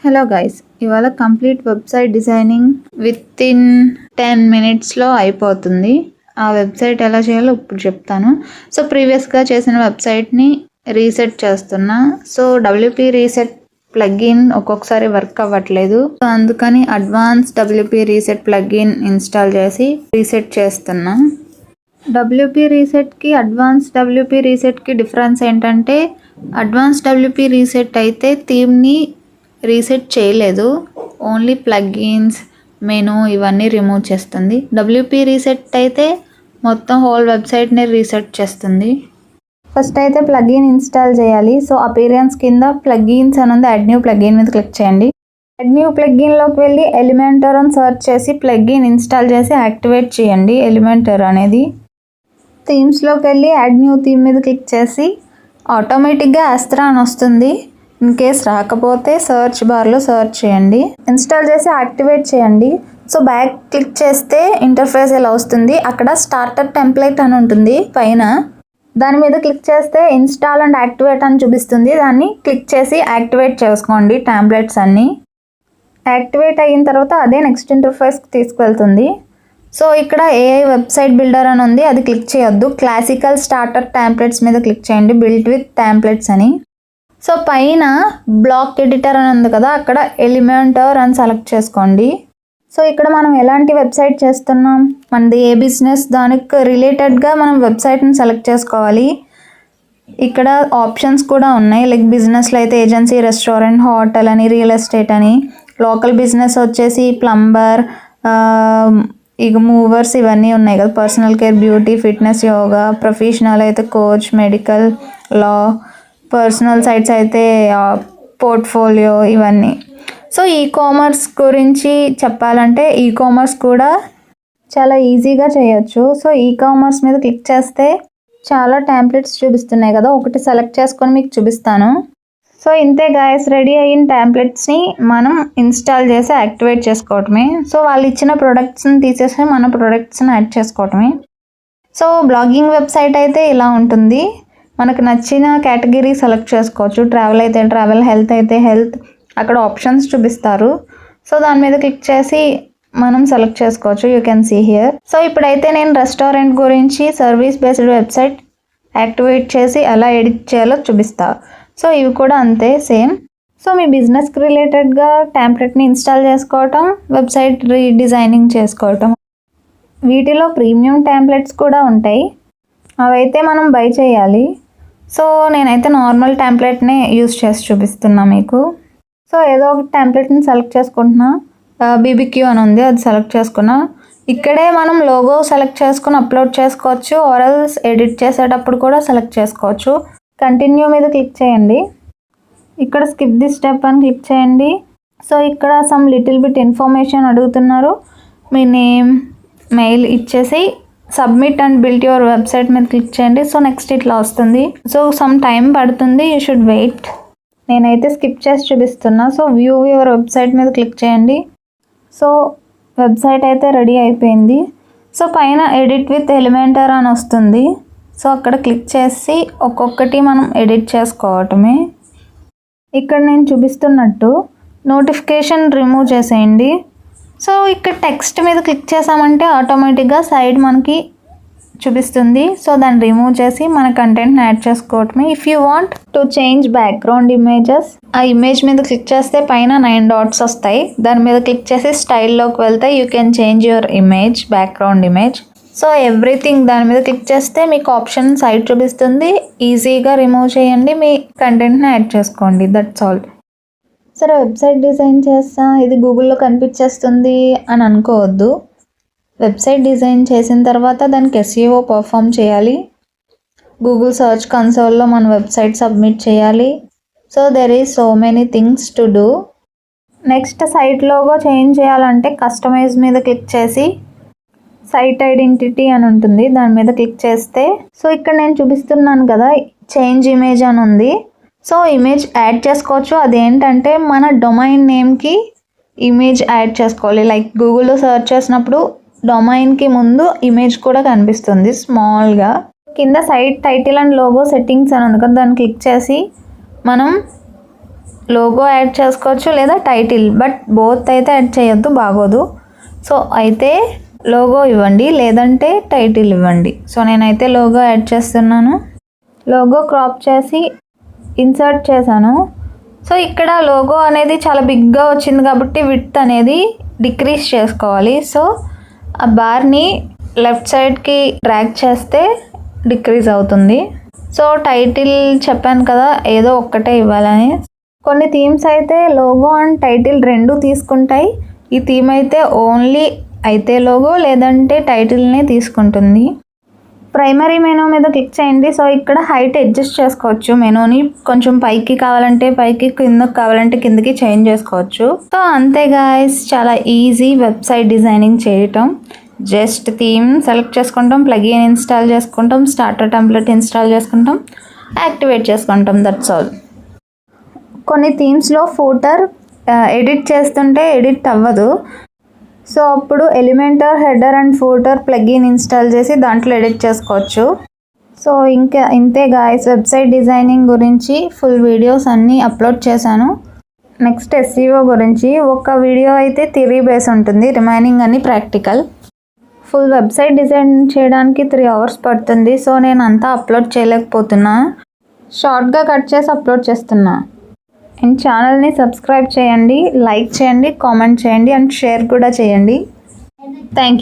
Hello guys, ఇవాళ complete website designing with in 10 minutesలో అయిపోతుంది. ఆ వెబ్సైట్ ఎలా చేయాలో ఇప్పుడు చెప్తాను. సో ప్రీవియస్గా చేసిన వెబ్సైట్ని రీసెట్ చేస్తున్నా. సో WP రీసెట్ ప్లగ్ఇన్ ఒక్కొక్కసారి వర్క్ అవ్వట్లేదు. సో అందుకని advance WP reset plugin install చేసి రీసెట్ చేస్తున్నా. WP రీసెట్కి అడ్వాన్స్ WP రీసెట్కి డిఫరెన్స్ ఏంటంటే, అడ్వాన్స్ WP రీసెట్ అయితే థీమ్ని రీసెట్ చేయలేదు, ఓన్లీ ప్లగ్ఇన్స్, మెనూ ఇవన్నీ రిమూవ్ చేస్తుంది. WP రీసెట్ అయితే మొత్తం హోల్ వెబ్సైట్ని రీసెట్ చేస్తుంది. ఫస్ట్ అయితే ప్లగ్ఇన్ ఇన్స్టాల్ చేయాలి. సో అపీరియన్స్ కింద ప్లగ్ఇన్స్ అని ఉంది, యాడ్ న్యూ ప్లగ్ఇన్ మీద క్లిక్ చేయండి. యాడ్ న్యూ ప్లగ్ఇన్లోకి వెళ్ళి ఎలిమెంటర్ అని సెర్చ్ చేసి ప్లగ్ఇన్ ఇన్స్టాల్ చేసి యాక్టివేట్ చేయండి. ఎలిమెంటర్ అనేది థీమ్స్లోకి వెళ్ళి యాడ్ న్యూ థీమ్ మీద క్లిక్ చేసి ఆటోమేటిక్గా ఆస్ట్రా అని వస్తుంది. ఇన్ కేస్ రాకపోతే సర్చ్ బార్లో సర్చ్ చేయండి, ఇన్స్టాల్ చేసి యాక్టివేట్ చేయండి. సో బ్యాక్ క్లిక్ చేస్తే ఇంటర్ఫేస్ ఇలా వస్తుంది. అక్కడ స్టార్టర్ టెంప్లెట్ అని ఉంటుంది పైన, దాని మీద క్లిక్ చేస్తే ఇన్స్టాల్ అండ్ యాక్టివేట్ అని చూపిస్తుంది. దాన్ని క్లిక్ చేసి యాక్టివేట్ చేసుకోండి. టెంప్లెట్స్ అన్నీ యాక్టివేట్ అయిన తర్వాత అదే నెక్స్ట్ ఇంటర్ఫేస్కి తీసుకువెళ్తుంది. సో ఇక్కడ AI వెబ్సైట్ బిల్డర్ అని ఉంది, అది క్లిక్ చేయొద్దు. క్లాసికల్ స్టార్టర్ టెంప్లెట్స్ మీద క్లిక్ చేయండి, బిల్ట్ విత్ టెంప్లెట్స్ అని. సో పైన బ్లాక్ ఎడిటర్ అని ఉంది కదా, అక్కడ ఎలిమెంటర్ అని సెలెక్ట్ చేసుకోండి. సో ఇక్కడ మనం ఎలాంటి వెబ్సైట్ చేస్తున్నాం, మనది ఏ బిజినెస్, దానికి రిలేటెడ్గా మనం వెబ్సైట్ని సెలెక్ట్ చేసుకోవాలి. ఇక్కడ ఆప్షన్స్ కూడా ఉన్నాయి, లైక్ బిజినెస్లో అయితే ఏజెన్సీ, రెస్టారెంట్, హోటల్ అని, రియల్ ఎస్టేట్ అని. లోకల్ బిజినెస్ వచ్చేసి ప్లంబర్, ఇక మూవర్స్ ఇవన్నీ ఉన్నాయి కదా, personal care, beauty, fitness, yoga. Professional అయితే కోచ్, మెడికల్, లా. పర్సనల్ సైట్స్ అయితే పోర్ట్ఫోలియో ఇవన్నీ. సో ఈకామర్స్ గురించి చెప్పాలంటే ఈకామర్స్ కూడా చాలా ఈజీగా చేయొచ్చు. సో ఈకామర్స్ మీద క్లిక్ చేస్తే చాలా టెంప్లెట్స్ చూపిస్తున్నాయి కదా, ఒకటి సెలెక్ట్ చేసుకొని మీకు చూపిస్తాను. సో ఇంతే గాయస్, రెడీ అయిన టెంప్లెట్స్ని మనం ఇన్స్టాల్ చేసి యాక్టివేట్ చేసుకోవటమే. సో వాళ్ళు ఇచ్చిన ప్రొడక్ట్స్ని తీసేసి మన ప్రొడక్ట్స్ని యాడ్ చేసుకోవటమే. సో బ్లాగింగ్ వెబ్సైట్ అయితే ఇలా ఉంటుంది. మనకు నచ్చిన కేటగిరీ సెలెక్ట్ చేసుకోవచ్చు. ట్రావెల్ అయితే ట్రావెల్, హెల్త్ అయితే హెల్త్, అక్కడ ఆప్షన్స్ చూపిస్తారు. సో దాని మీద క్లిక్ చేసి మనం సెలెక్ట్ చేసుకోవచ్చు. You can see here. So ఇప్పుడైతే నేను రెస్టారెంట్ గురించి సర్వీస్ బేస్డ్ వెబ్సైట్ యాక్టివేట్ చేసి ఎలా ఎడిట్ చేయాలో చూపిస్తా. సో ఇవి కూడా అంతే సేమ్. సో మీ బిజినెస్కి రిలేటెడ్గా టెంప్లెట్ని ఇన్స్టాల్ చేసుకోవటం, వెబ్సైట్ రీడిజైనింగ్ చేసుకోవటం. వీటిలో ప్రీమియం టెంప్లెట్స్ కూడా ఉంటాయి, అవైతే మనం బై చేయాలి. సో నేనైతే నార్మల్ టెంప్లెట్నే యూస్ చేసి చూపిస్తున్నా మీకు. సో ఏదో ఒక టెంప్లెట్ని సెలెక్ట్ చేసుకుంటున్నా. BBQ అని ఉంది, అది సెలెక్ట్ చేసుకున్నా. ఇక్కడే మనం లోగో సెలెక్ట్ చేసుకుని అప్లోడ్ చేసుకోవచ్చు, ఆర్ఎల్స్ ఎడిట్ చేసేటప్పుడు కూడా సెలెక్ట్ చేసుకోవచ్చు. కంటిన్యూ మీద క్లిక్ చేయండి. ఇక్కడ స్కిప్ ది స్టెప్ అని క్లిక్ చేయండి. సో ఇక్కడ సమ్ లిటిల్ బిట్ ఇన్ఫర్మేషన్ అడుగుతున్నారు. మీ నేమ్, మెయిల్ ఇచ్చేసి submit and built your website మీద క్లిక్ చేయండి. సో నెక్స్ట్ ఇట్లా వస్తుంది. సో సమ్ టైం పడుతుంది, యూ షుడ్ వెయిట్. నేనైతే స్కిప్ చేసి చూపిస్తున్నా. సో వ్యూ యువర్ వెబ్సైట్ మీద క్లిక్ చేయండి. సో వెబ్సైట్ అయితే రెడీ అయిపోయింది. సో పైన ఎడిట్ విత్ ఎలిమెంటర్ అని వస్తుంది. సో అక్కడ క్లిక్ చేసి ఒక్కొక్కటి మనం ఎడిట్ చేసుకోవటమే. ఇక్కడ నేను చూపిస్తున్నట్టు నోటిఫికేషన్ రిమూవ్ చేసేయండి. సో ఇక్కడ టెక్స్ట్ మీద క్లిక్ చేసామంటే ఆటోమేటిక్గా సైడ్ మనకి చూపిస్తుంది. సో దాన్ని రిమూవ్ చేసి మన కంటెంట్ని యాడ్ చేసుకోవటమే. If you want to change background images, ఆ ఇమేజ్ మీద క్లిక్ చేస్తే పైన 9 dots వస్తాయి. దాని మీద క్లిక్ చేసి స్టైల్లోకి వెళ్తే you can change your image, background image. So everything దాని మీద క్లిక్ చేస్తే మీకు ఆప్షన్ సైడ్ చూపిస్తుంది. ఈజీగా రిమూవ్ చేయండి, మీ కంటెంట్ని యాడ్ చేసుకోండి. That's all. సరే వెబ్సైట్ డిజైన్ చేస్తా, ఇది గూగుల్లో కనిపించేస్తుంది అని అనుకోవద్దు. వెబ్సైట్ డిజైన్ చేసిన తర్వాత దానికి SEO పర్ఫామ్ చేయాలి. గూగుల్ సర్చ్ కన్సోల్లో మన వెబ్సైట్ సబ్మిట్ చేయాలి. So there is so many things to do. Next site logo change చేయాలంటే కస్టమైజ్ మీద క్లిక్ చేసి సైట్ ఐడెంటిటీ అని ఉంటుంది, దాని మీద క్లిక్ చేస్తే సో ఇక్కడ నేను చూపిస్తున్నాను కదా, చేంజ్ ఇమేజ్ అని ఉంది. సో ఇమేజ్ యాడ్ చేసుకోవచ్చు. అదేంటంటే మన డొమైన్ నేమ్కి ఇమేజ్ యాడ్ చేసుకోవాలి. లైక్ గూగుల్లో సర్చ్ చేసినప్పుడు డొమైన్కి ముందు ఇమేజ్ కూడా కనిపిస్తుంది స్మాల్గా. కింద site title and logo settings అని ఉంది కదా, దాన్ని క్లిక్ చేసి మనం లోగో యాడ్ చేసుకోవచ్చు లేదా టైటిల్, బట్ బోత్ అయితే యాడ్ చేయొద్దు, బాగోదు. సో అయితే లోగో ఇవ్వండి లేదంటే టైటిల్ ఇవ్వండి. సో నేనైతే లోగో యాడ్ చేస్తున్నాను. లోగో క్రాప్ చేసి ఇన్సర్ట్ చేశాను. సో ఇక్కడ లోగో అనేది చాలా బిగ్గా వచ్చింది కాబట్టి విడ్త్ అనేది డిక్రీజ్ చేసుకోవాలి. సో ఆ బార్ని లెఫ్ట్ సైడ్కి డ్రాగ్ చేస్తే డిక్రీజ్ అవుతుంది. సో టైటిల్ చెప్పాను కదా, ఏదో ఒక్కటే ఇవ్వాలని. కొన్ని థీమ్స్ అయితే లోగో అండ్ టైటిల్ రెండు తీసుకుంటాయి. ఈ థీమ్ అయితే ఓన్లీ అయితే లోగో లేదంటే టైటిల్నే తీసుకుంటుంది. ప్రైమరీ మెనూ మీద క్లిక్ చేయండి. సో ఇక్కడ హైట్ అడ్జస్ట్ చేసుకోవచ్చు. మెనూని కొంచెం పైకి కావాలంటే పైకి, కిందకి కావాలంటే కిందకి చేంజ్ చేసుకోవచ్చు. సో అంతే గాయస్, చాలా ఈజీ వెబ్సైట్ డిజైనింగ్ చేయటం. జస్ట్ థీమ్ సెలెక్ట్ చేసుకుంటాం, ప్లగిన్ ఇన్స్టాల్ చేసుకుంటాం, స్టార్టర్ టెంప్లెట్ ఇన్స్టాల్ చేసుకుంటాం, యాక్టివేట్ చేసుకుంటాం, దట్స్ ఆల్. కొన్ని థీమ్స్లో ఫూటర్ ఎడిట్ చేస్తుంటే ఎడిట్ అవ్వదు. సో అప్పుడు Elementor, header and footer plugin install చేసి దాంట్లో ఎడిట్ చేసుకోవచ్చు. సో ఇంకా ఇంతే గాయస్, వెబ్సైట్ డిజైనింగ్ గురించి ఫుల్ వీడియోస్ అన్నీ అప్లోడ్ చేశాను. నెక్స్ట్ SEO గురించి ఒక వీడియో అయితే థియరీ బేస్ ఉంటుంది, రిమైనింగ్ అన్ని ప్రాక్టికల్. ఫుల్ వెబ్సైట్ డిజైన్ చేయడానికి 3 hours పడుతుంది. సో నేను అంతా అప్లోడ్ చేయలేకపోతున్నా, షార్ట్గా కట్ చేసి అప్లోడ్ చేస్తున్నా. అండ్ ఛానల్ని సబ్స్క్రైబ్ చేయండి, లైక్ చేయండి, కామెంట్ చేయండి అండ్ షేర్ కూడా చేయండి. Thank you.